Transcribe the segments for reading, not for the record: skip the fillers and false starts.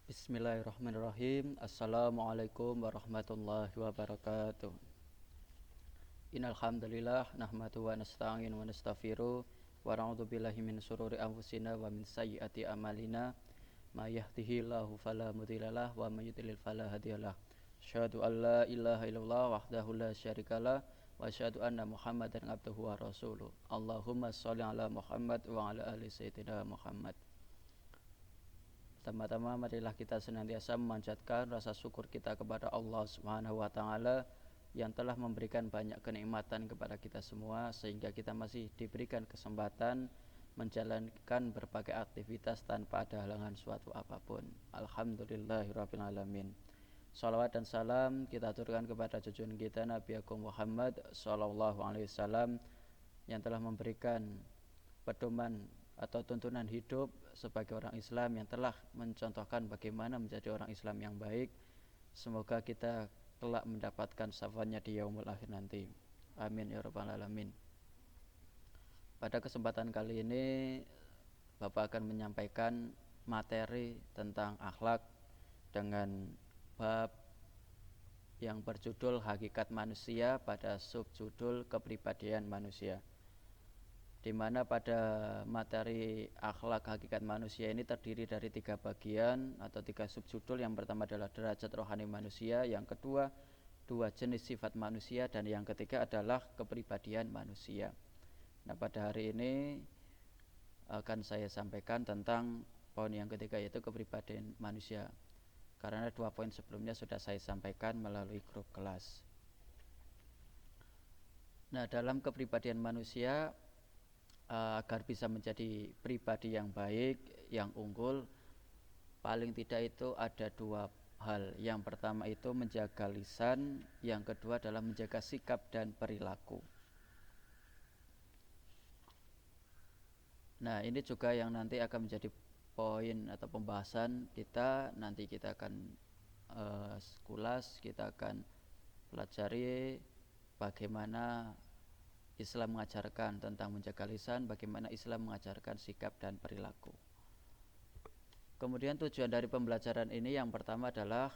Bismillahirrahmanirrahim. Assalamualaikum warahmatullahi wabarakatuh. Innal hamdalillah nahmadu wa nasta'in wa nastaghfiru wa na'udzu billahi min shururi anfusina wa min sayyiati a'malina. May yahdihillahu fala mudhillalah wa may yudlil fala hadiyalah. Asyhadu an la ilaha illallah wahdahu la syarikalah wa asyhadu anna Muhammadan abduhu wa rasuluh. Allahumma shalli ala Muhammad wa ala ali sayyidina Muhammad. Pertama-tama marilah kita senantiasa memanjatkan rasa syukur kita kepada Allah Subhanahu wa taala yang telah memberikan banyak kenikmatan kepada kita semua sehingga kita masih diberikan kesempatan menjalankan berbagai aktivitas tanpa ada halangan suatu apapun. Alhamdulillahirabbil alamin. Salawat dan salam kita aturkan kepada junjungan kita Nabi Agung Muhammad sallallahu alaihi wasallam yang telah memberikan pedoman atau tuntunan hidup sebagai orang Islam yang telah mencontohkan bagaimana menjadi orang Islam yang baik. Semoga kita kelak mendapatkan syafaatnya di yaumul akhir nanti. Amin ya rabbal alamin. Pada kesempatan kali ini Bapak akan menyampaikan materi tentang akhlak dengan bab yang berjudul Hakikat Manusia pada subjudul Kepribadian Manusia, di mana pada materi akhlak hakikat manusia ini terdiri dari 3 bagian atau 3 subjudul. Yang pertama adalah derajat rohani manusia, yang kedua 2 jenis sifat manusia, dan yang ketiga adalah kepribadian manusia. Nah, pada hari ini akan saya sampaikan tentang poin yang ketiga, yaitu kepribadian manusia, karena 2 poin sebelumnya sudah saya sampaikan melalui grup kelas. Nah, dalam kepribadian manusia, agar bisa menjadi pribadi yang baik, yang unggul, paling tidak itu ada 2 hal. Yang pertama itu menjaga lisan, yang kedua adalah menjaga sikap dan perilaku. Nah, ini juga yang nanti akan menjadi poin atau pembahasan kita. Nanti kita akan kulas, kita akan pelajari bagaimana Islam mengajarkan tentang menjaga lisan, bagaimana Islam mengajarkan sikap dan perilaku. Kemudian tujuan dari pembelajaran ini yang pertama adalah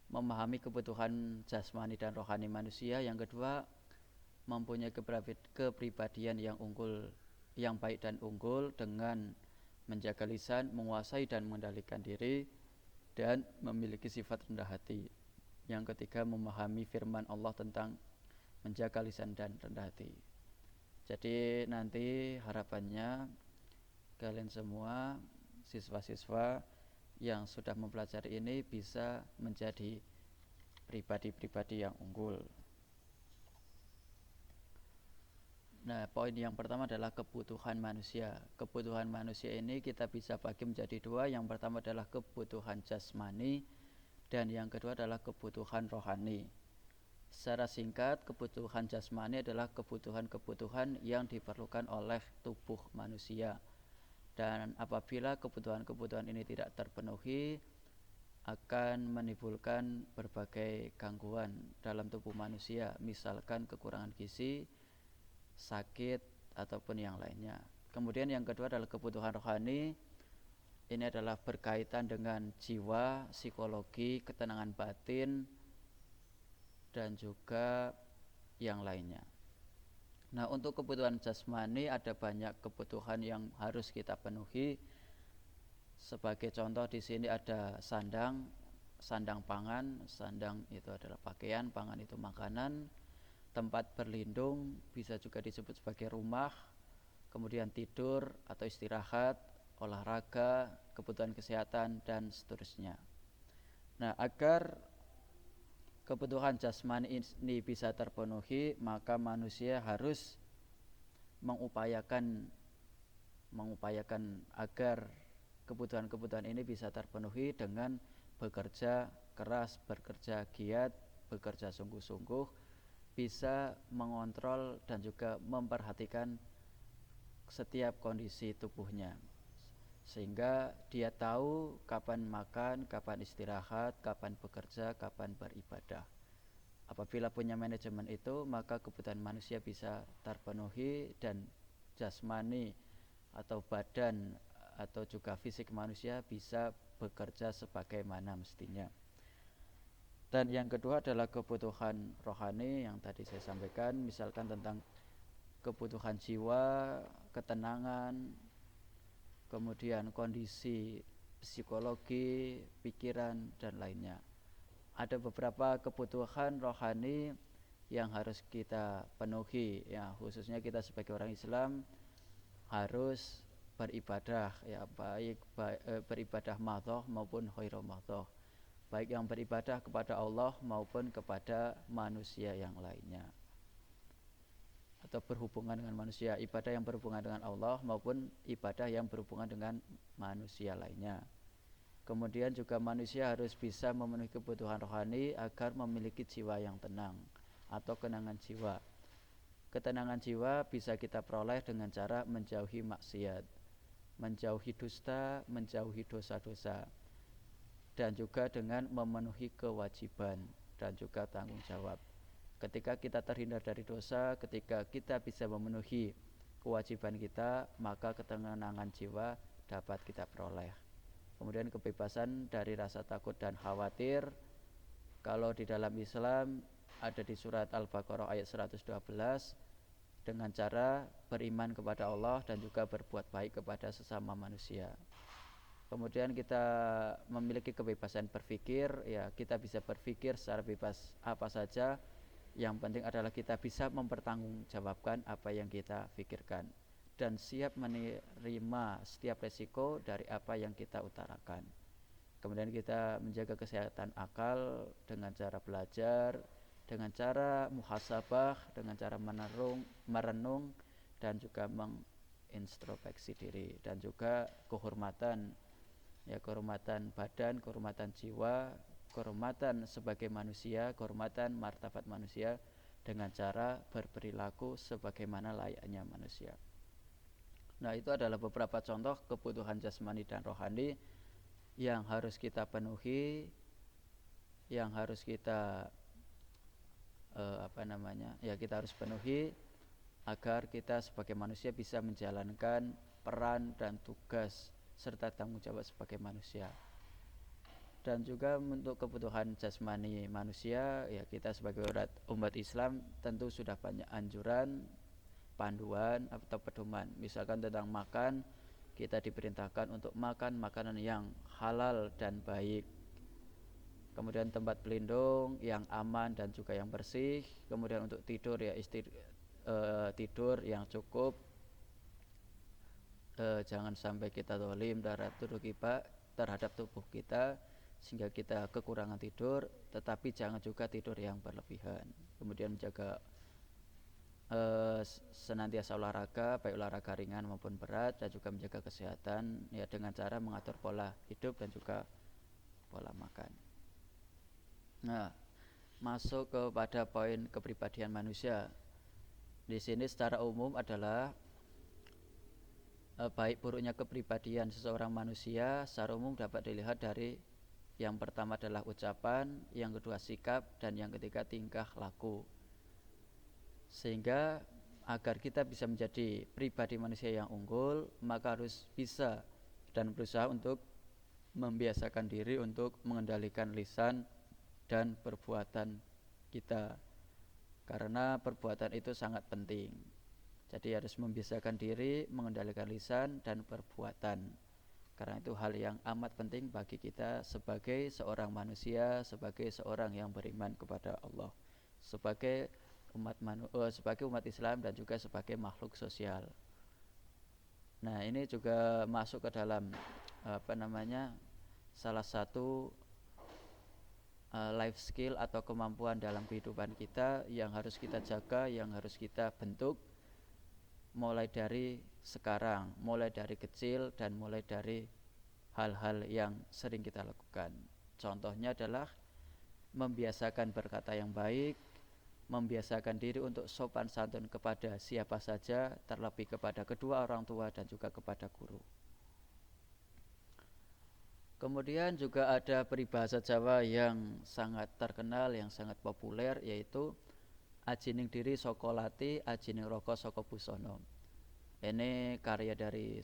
memahami kebutuhan jasmani dan rohani manusia, yang kedua mempunyai kepribadian yang unggul, yang baik dan unggul dengan menjaga lisan, menguasai dan mengendalikan diri, dan memiliki sifat rendah hati. Yang ketiga memahami firman Allah tentang menjaga lisan dan rendah hati. Jadi nanti harapannya kalian semua siswa-siswa yang sudah mempelajari ini bisa menjadi pribadi-pribadi yang unggul. Nah, poin yang pertama adalah kebutuhan manusia. Kebutuhan manusia ini kita bisa bagi menjadi 2. Yang pertama adalah kebutuhan jasmani, dan yang kedua adalah kebutuhan rohani. Secara singkat, kebutuhan jasmani adalah kebutuhan-kebutuhan yang diperlukan oleh tubuh manusia, dan apabila kebutuhan-kebutuhan ini tidak terpenuhi akan menimbulkan berbagai gangguan dalam tubuh manusia, misalkan kekurangan gizi, sakit, ataupun yang lainnya. Kemudian yang kedua adalah kebutuhan rohani. Ini adalah berkaitan dengan jiwa, psikologi, ketenangan batin, dan juga yang lainnya. Nah, untuk kebutuhan jasmani ada banyak kebutuhan yang harus kita penuhi. Sebagai contoh di sini ada sandang pangan. Sandang itu adalah pakaian, pangan itu makanan. Tempat berlindung bisa juga disebut sebagai rumah. Kemudian tidur atau istirahat, olahraga, kebutuhan kesehatan, dan seterusnya. Nah, agar kebutuhan jasmani ini bisa terpenuhi, maka manusia harus mengupayakan agar kebutuhan-kebutuhan ini bisa terpenuhi dengan bekerja keras, bekerja giat, bekerja sungguh-sungguh, bisa mengontrol dan juga memperhatikan setiap kondisi tubuhnya, sehingga dia tahu kapan makan, kapan istirahat, kapan bekerja, kapan beribadah. Apabila punya manajemen itu, maka kebutuhan manusia bisa terpenuhi dan jasmani atau badan atau juga fisik manusia bisa bekerja sebagaimana mestinya. Dan yang kedua adalah kebutuhan rohani yang tadi saya sampaikan, misalkan tentang kebutuhan jiwa, ketenangan, kemudian kondisi psikologi, pikiran, dan lainnya. Ada beberapa kebutuhan rohani yang harus kita penuhi, ya, khususnya kita sebagai orang Islam harus beribadah, ya, baik beribadah madhoh maupun khairu madhoh, baik yang beribadah kepada Allah maupun kepada manusia yang lainnya, atau berhubungan dengan manusia, ibadah yang berhubungan dengan Allah maupun ibadah yang berhubungan dengan manusia lainnya. Kemudian juga manusia harus bisa memenuhi kebutuhan rohani agar memiliki jiwa yang tenang atau kenangan jiwa. Ketenangan jiwa bisa kita peroleh dengan cara menjauhi maksiat, menjauhi dusta, menjauhi dosa-dosa, dan juga dengan memenuhi kewajiban dan juga tanggung jawab. Ketika kita terhindar dari dosa, ketika kita bisa memenuhi kewajiban kita, maka ketenangan jiwa dapat kita peroleh. Kemudian kebebasan dari rasa takut dan khawatir. Kalau di dalam Islam ada di surat Al-Baqarah ayat 112, dengan cara beriman kepada Allah dan juga berbuat baik kepada sesama manusia. Kemudian kita memiliki kebebasan berpikir, ya, kita bisa berpikir secara bebas apa saja. Yang penting adalah kita bisa mempertanggungjawabkan apa yang kita pikirkan dan siap menerima setiap resiko dari apa yang kita utarakan. Kemudian kita menjaga kesehatan akal dengan cara belajar, dengan cara muhasabah, dengan cara merenung dan juga mengintrospeksi diri, dan juga kehormatan, ya, kehormatan badan, kehormatan jiwa, kehormatan sebagai manusia, kehormatan martabat manusia dengan cara berperilaku sebagaimana layaknya manusia. Nah, itu adalah beberapa contoh kebutuhan jasmani dan rohani yang harus kita penuhi, yang harus kita kita harus penuhi agar kita sebagai manusia bisa menjalankan peran dan tugas serta tanggung jawab sebagai manusia. Dan juga untuk kebutuhan jasmani manusia, ya, kita sebagai umat Islam tentu sudah banyak anjuran, panduan atau pedoman. Misalkan tentang makan, kita diperintahkan untuk makan makanan yang halal dan baik. Kemudian tempat pelindung yang aman dan juga yang bersih. Kemudian untuk tidur, ya, tidur yang cukup. Jangan sampai kita zalim terhadap tubuh kita sehingga kita kekurangan tidur, tetapi jangan juga tidur yang berlebihan. Kemudian menjaga senantiasa olahraga, baik olahraga ringan maupun berat, dan juga menjaga kesehatan, ya, dengan cara mengatur pola hidup dan juga pola makan. Nah, masuk kepada poin kepribadian manusia. Di sini secara umum adalah baik buruknya kepribadian seseorang manusia secara umum dapat dilihat dari yang pertama adalah ucapan, yang kedua sikap, dan yang ketiga tingkah laku. Sehingga agar kita bisa menjadi pribadi manusia yang unggul, maka harus bisa dan berusaha untuk membiasakan diri untuk mengendalikan lisan dan perbuatan kita, karena perbuatan itu sangat penting. Jadi harus membiasakan diri mengendalikan lisan dan perbuatan, karena itu hal yang amat penting bagi kita sebagai seorang manusia, sebagai seorang yang beriman kepada Allah, sebagai umat Islam, dan juga sebagai makhluk sosial. Nah, ini juga masuk ke dalam salah satu life skill atau kemampuan dalam kehidupan kita yang harus kita jaga, yang harus kita bentuk mulai dari sekarang, mulai dari kecil dan mulai dari hal-hal yang sering kita lakukan. Contohnya adalah membiasakan berkata yang baik, membiasakan diri untuk sopan santun kepada siapa saja, terlebih kepada kedua orang tua dan juga kepada guru. Kemudian juga ada peribahasa Jawa yang sangat terkenal, yang sangat populer, yaitu ajining diri saka lati, ajining raka saka busana. Ini karya dari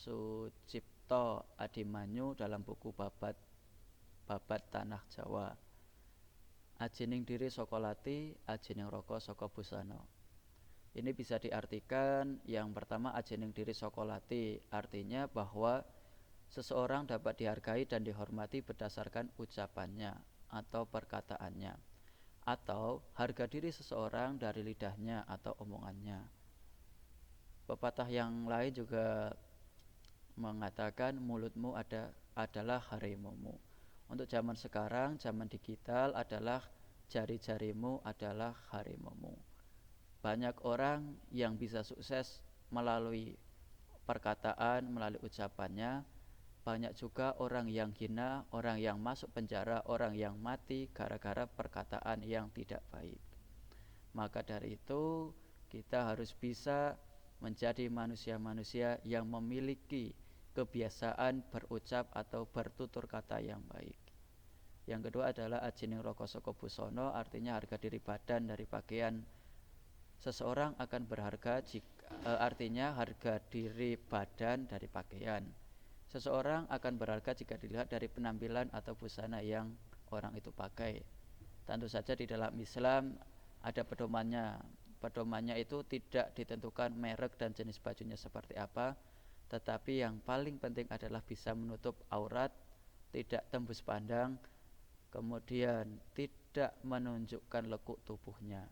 Sucipto Adimanyu dalam buku Babat Tanah Jawa. Ajining diri saka lati, ajining raka saka busana. Ini bisa diartikan yang pertama ajining diri saka lati, artinya bahwa seseorang dapat dihargai dan dihormati berdasarkan ucapannya atau perkataannya, atau harga diri seseorang dari lidahnya atau omongannya. Pepatah yang lain juga mengatakan mulutmu adalah harimaumu. Untuk zaman sekarang, zaman digital adalah jari-jarimu adalah harimaumu. Banyak orang yang bisa sukses melalui perkataan, melalui ucapannya. Banyak juga orang yang hina, orang yang masuk penjara, orang yang mati gara-gara perkataan yang tidak baik. Maka dari itu kita harus bisa menjadi manusia-manusia yang memiliki kebiasaan berucap atau bertutur kata yang baik. Yang kedua adalah ajining raka saka busana, artinya harga diri badan dari pakaian. Seseorang akan berharga artinya harga diri badan dari pakaian. Seseorang akan berharga jika dilihat dari penampilan atau busana yang orang itu pakai. Tentu saja di dalam Islam ada pedomannya. Pedomannya itu tidak ditentukan merek dan jenis bajunya seperti apa, tetapi yang paling penting adalah bisa menutup aurat, tidak tembus pandang, kemudian tidak menunjukkan lekuk tubuhnya.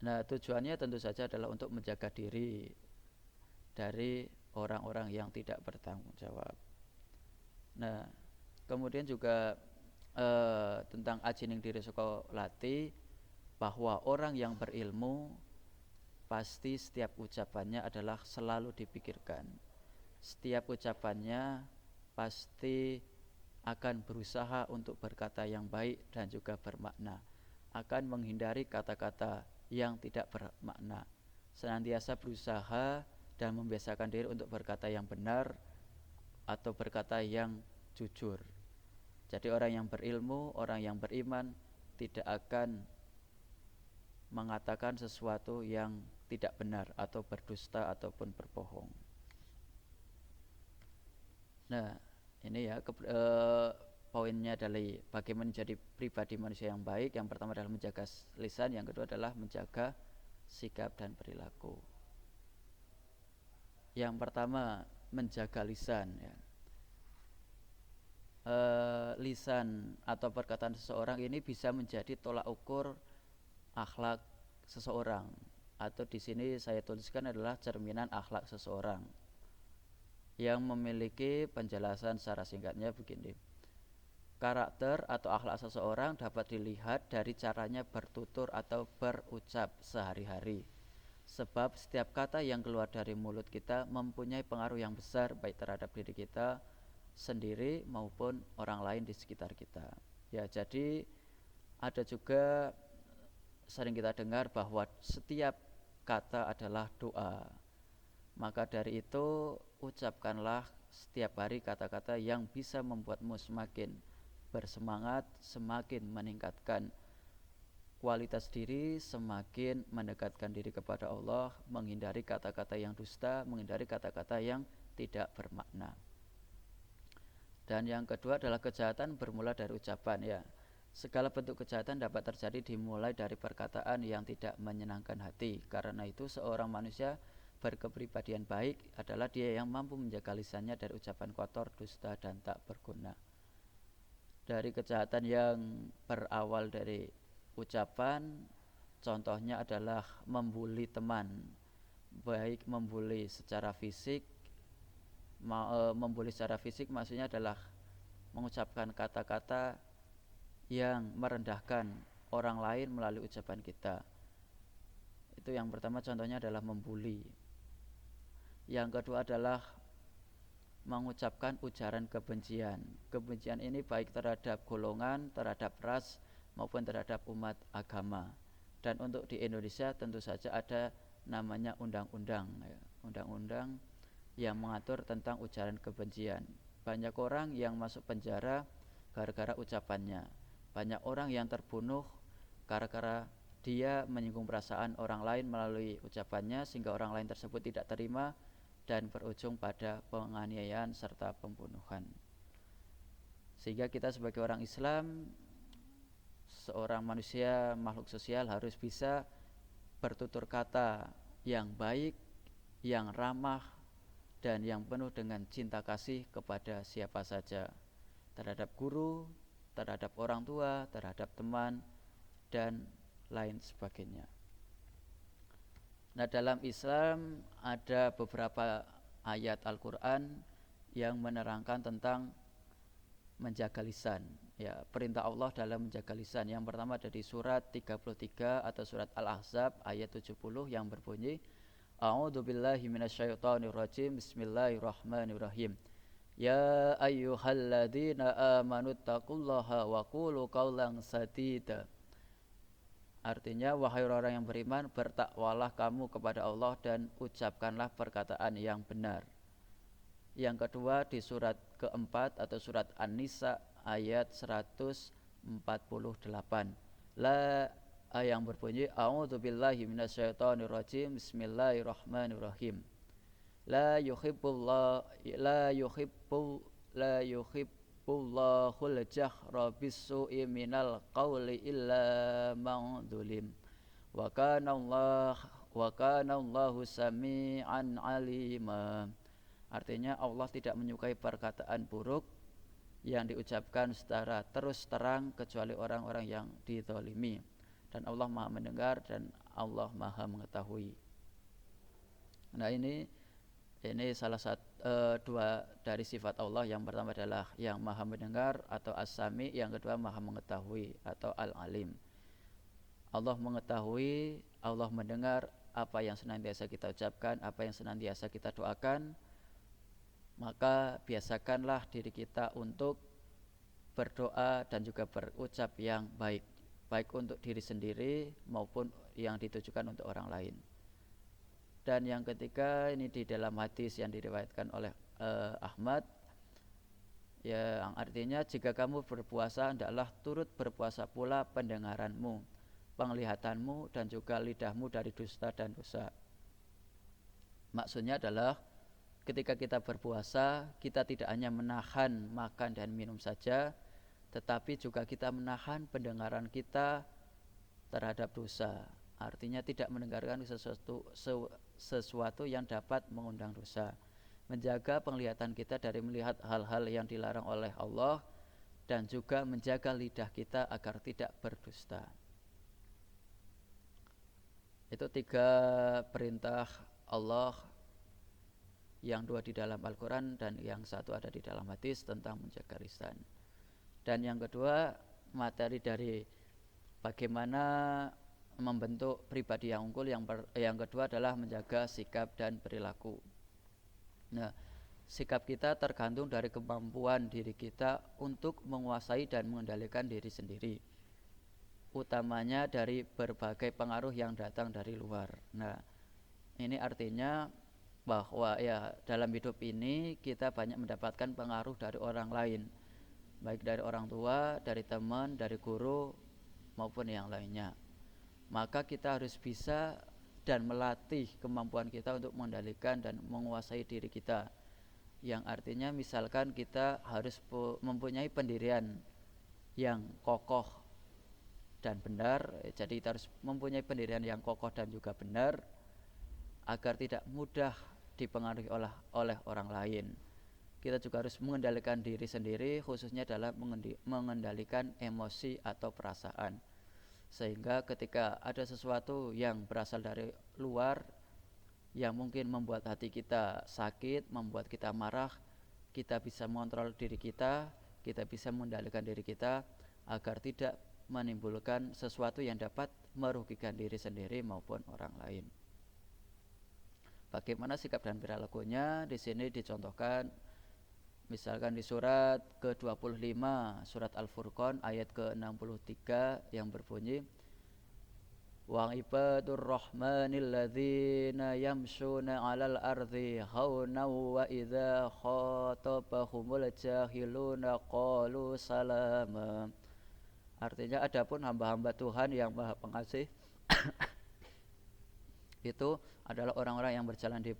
Nah, tujuannya tentu saja adalah untuk menjaga diri dari orang-orang yang tidak bertanggung jawab. Nah, kemudian juga tentang ajining diri saka lati, bahwa orang yang berilmu pasti setiap ucapannya adalah selalu dipikirkan. Setiap ucapannya pasti akan berusaha untuk berkata yang baik dan juga bermakna, akan menghindari kata-kata yang tidak bermakna, senantiasa berusaha dan membiasakan diri untuk berkata yang benar atau berkata yang jujur. Jadi orang yang berilmu, orang yang beriman tidak akan mengatakan sesuatu yang tidak benar atau berdusta ataupun berbohong. Nah, ini ya poinnya dari bagaimana menjadi pribadi manusia yang baik. Yang pertama adalah menjaga lisan, yang kedua adalah menjaga sikap dan perilaku. Yang pertama menjaga lisan ya. Lisan atau perkataan seseorang ini bisa menjadi tolak ukur akhlak seseorang, atau di sini saya tuliskan adalah cerminan akhlak seseorang. Yang memiliki penjelasan secara singkatnya begini. Karakter atau akhlak seseorang dapat dilihat dari caranya bertutur atau berucap sehari-hari. Sebab setiap kata yang keluar dari mulut kita mempunyai pengaruh yang besar baik terhadap diri kita sendiri maupun orang lain di sekitar kita. Ya, jadi ada juga sering kita dengar bahwa setiap kata adalah doa. Maka dari itu ucapkanlah setiap hari kata-kata yang bisa membuatmu semakin bersemangat, semakin meningkatkan kualitas diri, semakin mendekatkan diri kepada Allah, menghindari kata-kata yang dusta, menghindari kata-kata yang tidak bermakna. Dan yang kedua adalah kejahatan bermula dari ucapan ya. Segala bentuk kejahatan dapat terjadi dimulai dari perkataan yang tidak menyenangkan hati. Karena itu seorang manusia berkepribadian baik adalah dia yang mampu menjaga lisannya dari ucapan kotor, dusta, dan tak berguna. Dari kejahatan yang berawal dari ucapan, contohnya adalah membuli teman, baik membuli secara fisik. Membuli secara fisik maksudnya adalah mengucapkan kata-kata yang merendahkan orang lain melalui ucapan kita. Itu yang pertama, contohnya adalah membuli. Yang kedua adalah mengucapkan ujaran kebencian. Kebencian ini baik terhadap golongan, terhadap ras maupun terhadap umat agama. Dan untuk di Indonesia tentu saja ada namanya undang-undang ya. Undang-undang yang mengatur tentang ujaran kebencian. Banyak orang yang masuk penjara gara-gara ucapannya. Banyak orang yang terbunuh gara-gara dia menyinggung perasaan orang lain melalui ucapannya, sehingga orang lain tersebut tidak terima dan berujung pada penganiayaan serta pembunuhan. Sehingga kita sebagai orang Islam, seorang manusia, makhluk sosial harus bisa bertutur kata yang baik, yang ramah, dan yang penuh dengan cinta kasih kepada siapa saja, terhadap guru, terhadap orang tua, terhadap teman, dan lain sebagainya. Nah, dalam Islam ada beberapa ayat Al-Quran yang menerangkan tentang menjaga lisan. Ya, perintah Allah dalam menjaga lisan. Yang pertama ada di surat 33 atau surat Al-Ahzab ayat 70 yang berbunyi, A'udzubillahi minasyaitonirrajim. Bismillahirrahmanirrahim. Ya ayyuhalladzina amanu taqullaha wa qulu qawlan sadida. Artinya, wahai orang yang beriman, bertakwalah kamu kepada Allah dan ucapkanlah perkataan yang benar. Yang kedua di surat keempat atau surat An-Nisa ayat 148. Yang berbunyi, A'udzubillahi minasyaitonirrajim. Bismillahirrahmanirrahim. La yuhibbul jahra bis-su'i minal qawli illa man zulim. Wa kana Allahu sami'an alima. Artinya, Allah tidak menyukai perkataan buruk yang diucapkan secara terus terang kecuali orang-orang yang dizalimi, dan Allah Maha mendengar dan Allah Maha mengetahui. Nah, ini salah satu dua dari sifat Allah. Yang pertama adalah yang Maha mendengar atau As-Sami, yang kedua Maha mengetahui atau Al-Alim. Allah mengetahui, Allah mendengar apa yang senantiasa kita ucapkan, apa yang senantiasa kita doakan. Maka biasakanlah diri kita untuk berdoa dan juga berucap yang baik, baik untuk diri sendiri maupun yang ditujukan untuk orang lain. Dan yang ketiga, ini di dalam hadis yang diriwayatkan oleh Ahmad, yang artinya, jika kamu berpuasa, hendaklah turut berpuasa pula pendengaranmu, penglihatanmu, dan juga lidahmu dari dusta dan dosa. Maksudnya adalah, ketika kita berpuasa, kita tidak hanya menahan makan dan minum saja, tetapi juga kita menahan pendengaran kita terhadap dosa. Artinya tidak mendengarkan sesuatu yang dapat mengundang dosa. Menjaga penglihatan kita dari melihat hal-hal yang dilarang oleh Allah, dan juga menjaga lidah kita agar tidak berdusta. Itu 3 perintah Allah, yang 2 di dalam Al-Quran dan yang 1 ada di dalam hadis tentang menjaga lisan. Dan yang kedua, materi dari bagaimana membentuk pribadi yang unggul. Yang kedua adalah menjaga sikap dan perilaku. Nah, sikap kita tergantung dari kemampuan diri kita untuk menguasai dan mengendalikan diri sendiri, utamanya dari berbagai pengaruh yang datang dari luar. Nah, ini artinya bahwa ya, dalam hidup ini kita banyak mendapatkan pengaruh dari orang lain, baik dari orang tua, dari teman, dari guru, maupun yang lainnya. Maka kita harus bisa dan melatih kemampuan kita untuk mengendalikan dan menguasai diri kita. Yang artinya, misalkan kita harus mempunyai pendirian yang kokoh dan benar. Jadi kita harus mempunyai pendirian yang kokoh dan juga benar, agar tidak mudah dipengaruhi oleh orang lain. Kita juga harus mengendalikan diri sendiri, khususnya dalam mengendalikan emosi atau perasaan. Sehingga ketika ada sesuatu yang berasal dari luar, yang mungkin membuat hati kita sakit, membuat kita marah, kita bisa mengontrol diri kita bisa mengendalikan diri kita agar tidak menimbulkan sesuatu yang dapat merugikan diri sendiri maupun orang lain. Bagaimana sikap dan perilakunya? Di sini dicontohkan, misalkan di surat ke-25, surat Al-Furqan ayat ke-63 yang berbunyi, wa ibadur rahmanil ladzina yamshuna 'alal ardi hauna wa idza khatabahumul jahiluna qalu salama. Artinya, adapun hamba-hamba Tuhan yang Maha Pengasih itu adalah orang-orang yang berjalan di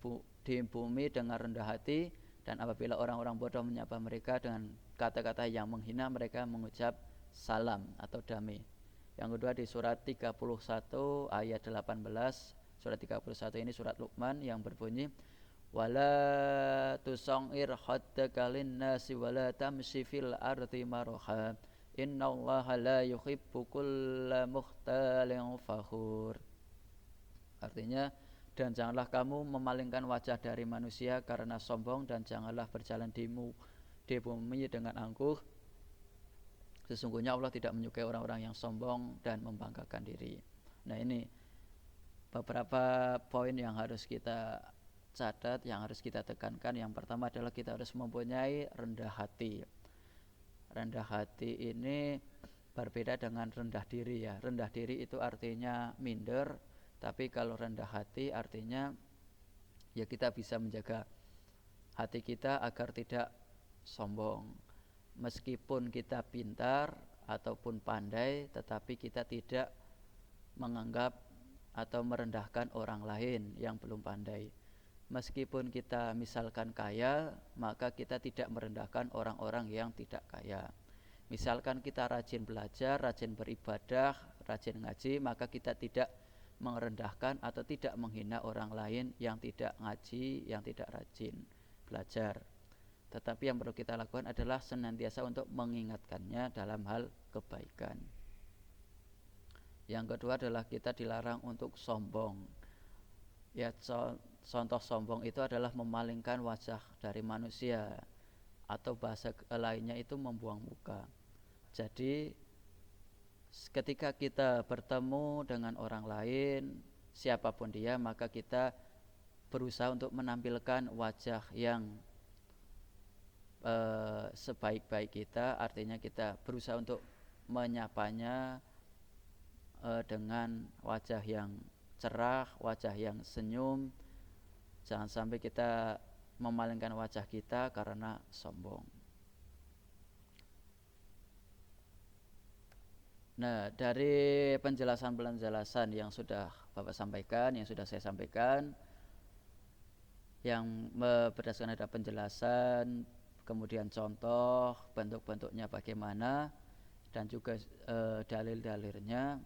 di bumi dengan rendah hati, dan apabila orang-orang bodoh menyapa mereka dengan kata-kata yang menghina, mereka mengucap salam atau damai. Yang kedua di surat 31 ayat 18. Surat 31 ini surat Luqman yang berbunyi, wala tusangir haddaka linnasi wala tamshi fil ardi maraha innallaha la yuhibbu kulla mukhtalin fakhur. Artinya, dan janganlah kamu memalingkan wajah dari manusia karena sombong, dan janganlah berjalan di bumi dengan angkuh. Sesungguhnya Allah tidak menyukai orang-orang yang sombong dan membanggakan diri. Nah, ini beberapa poin yang harus kita catat, yang harus kita tekankan. Yang pertama adalah kita harus mempunyai rendah hati. Rendah hati ini berbeda dengan rendah diri ya. Rendah diri itu artinya minder, tapi kalau rendah hati artinya ya kita bisa menjaga hati kita agar tidak sombong. Meskipun kita pintar ataupun pandai, tetapi kita tidak menganggap atau merendahkan orang lain yang belum pandai. Meskipun kita misalkan kaya, maka kita tidak merendahkan orang-orang yang tidak kaya. Misalkan kita rajin belajar, rajin beribadah, rajin ngaji, maka kita tidak merendahkan atau tidak menghina orang lain yang tidak ngaji, yang tidak rajin belajar. Tetapi yang perlu kita lakukan adalah senantiasa untuk mengingatkannya dalam hal kebaikan. Yang kedua adalah kita dilarang untuk sombong. Ya, contoh sombong itu adalah memalingkan wajah dari manusia, atau bahasa lainnya itu membuang muka. Jadi ketika kita bertemu dengan orang lain, siapapun dia, maka kita berusaha untuk menampilkan wajah yang sebaik-baik kita. Artinya kita berusaha untuk menyapanya dengan wajah yang cerah, wajah yang senyum. Jangan sampai kita memalingkan wajah kita karena sombong. Nah, dari penjelasan-penjelasan yang sudah Bapak sampaikan, yang sudah saya sampaikan, yang berdasarkan ada penjelasan, kemudian contoh, bentuk-bentuknya bagaimana, dan juga dalil-dalilnya,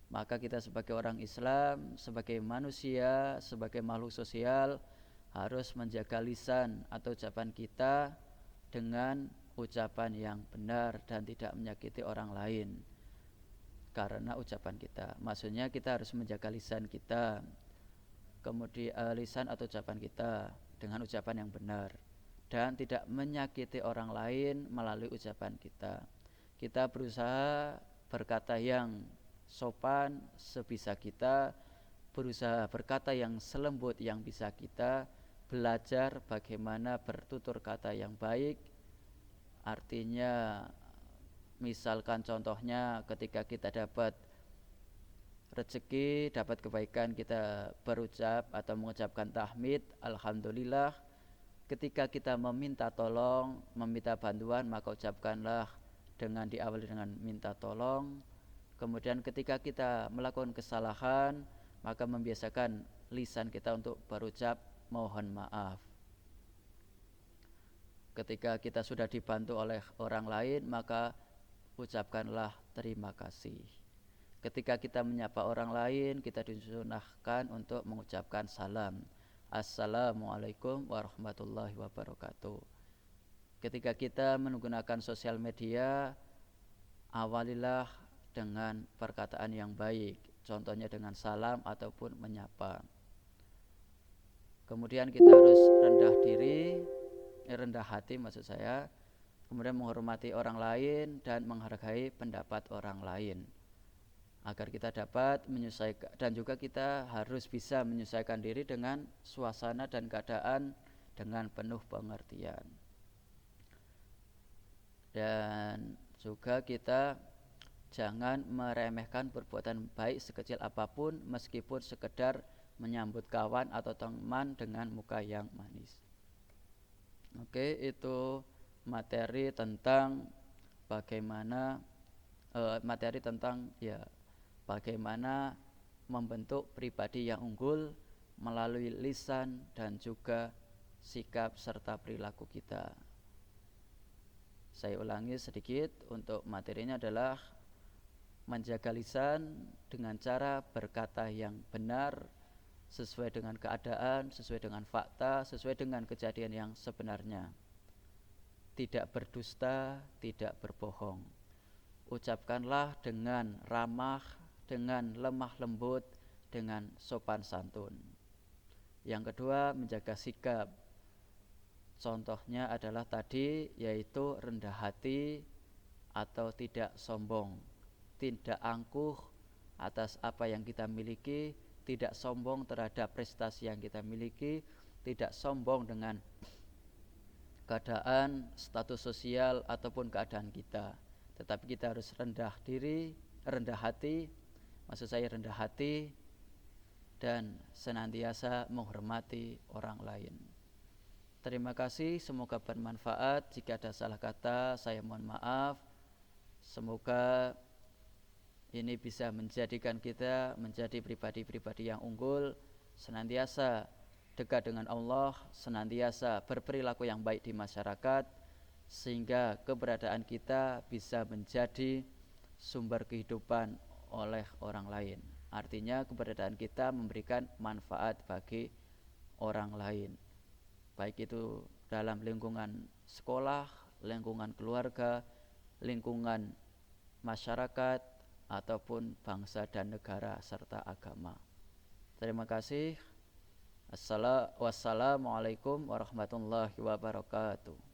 maka kita sebagai orang Islam, sebagai manusia, sebagai makhluk sosial, harus menjaga lisan atau ucapan kita dengan ucapan yang benar dan tidak menyakiti orang lain karena ucapan kita. Maksudnya kita harus menjaga lisan kita, kemudian lisan atau ucapan kita dengan ucapan yang benar dan tidak menyakiti orang lain melalui ucapan kita. Kita berusaha berkata yang sopan sebisa kita, berusaha berkata yang selembut yang bisa kita, belajar bagaimana bertutur kata yang baik. Artinya misalkan contohnya ketika kita dapat rezeki, dapat kebaikan, kita berucap atau mengucapkan tahmid, alhamdulillah. Ketika kita meminta tolong, meminta bantuan, maka ucapkanlah dengan diawali dengan minta tolong. Kemudian ketika kita melakukan kesalahan, maka membiasakan lisan kita untuk berucap mohon maaf. Ketika kita sudah dibantu oleh orang lain, maka ucapkanlah terima kasih. Ketika kita menyapa orang lain, kita disunahkan untuk mengucapkan salam. Assalamualaikum warahmatullahi wabarakatuh. Ketika kita menggunakan sosial media, awalilah dengan perkataan yang baik, contohnya dengan salam ataupun menyapa. Kemudian kita harus rendah hati maksud saya, kemudian menghormati orang lain dan menghargai pendapat orang lain, agar kita dapat menyesuaikan, dan juga kita harus bisa menyesuaikan diri dengan suasana dan keadaan dengan penuh pengertian. Dan juga kita jangan meremehkan perbuatan baik sekecil apapun, meskipun sekedar menyambut kawan atau teman dengan muka yang manis. Oke, itu materi tentang bagaimana bagaimana membentuk pribadi yang unggul, melalui lisan dan juga sikap serta perilaku kita. Saya ulangi sedikit, untuk materinya adalah menjaga lisan dengan cara berkata yang benar, sesuai dengan keadaan, sesuai dengan fakta, sesuai dengan kejadian yang sebenarnya. Tidak berdusta, tidak berbohong. Ucapkanlah dengan ramah, dengan lemah lembut, dengan sopan santun. Yang kedua, menjaga sikap. Contohnya adalah tadi, yaitu rendah hati atau tidak sombong, tidak angkuh atas apa yang kita miliki, tidak sombong terhadap prestasi yang kita miliki, tidak sombong dengan keadaan, status sosial ataupun keadaan kita. Tetapi kita harus rendah diri, rendah hati, maksud saya rendah hati, dan senantiasa menghormati orang lain. Terima kasih, semoga bermanfaat. Jika ada salah kata, saya mohon maaf. Semoga ini bisa menjadikan kita menjadi pribadi-pribadi yang unggul, senantiasa dekat dengan Allah, senantiasa berperilaku yang baik di masyarakat, sehingga keberadaan kita bisa menjadi sumber kehidupan oleh orang lain. Artinya keberadaan kita memberikan manfaat bagi orang lain, baik itu dalam lingkungan sekolah, lingkungan keluarga, lingkungan masyarakat, ataupun bangsa dan negara serta agama. Terima kasih. Wassalamualaikum warahmatullahi wabarakatuh.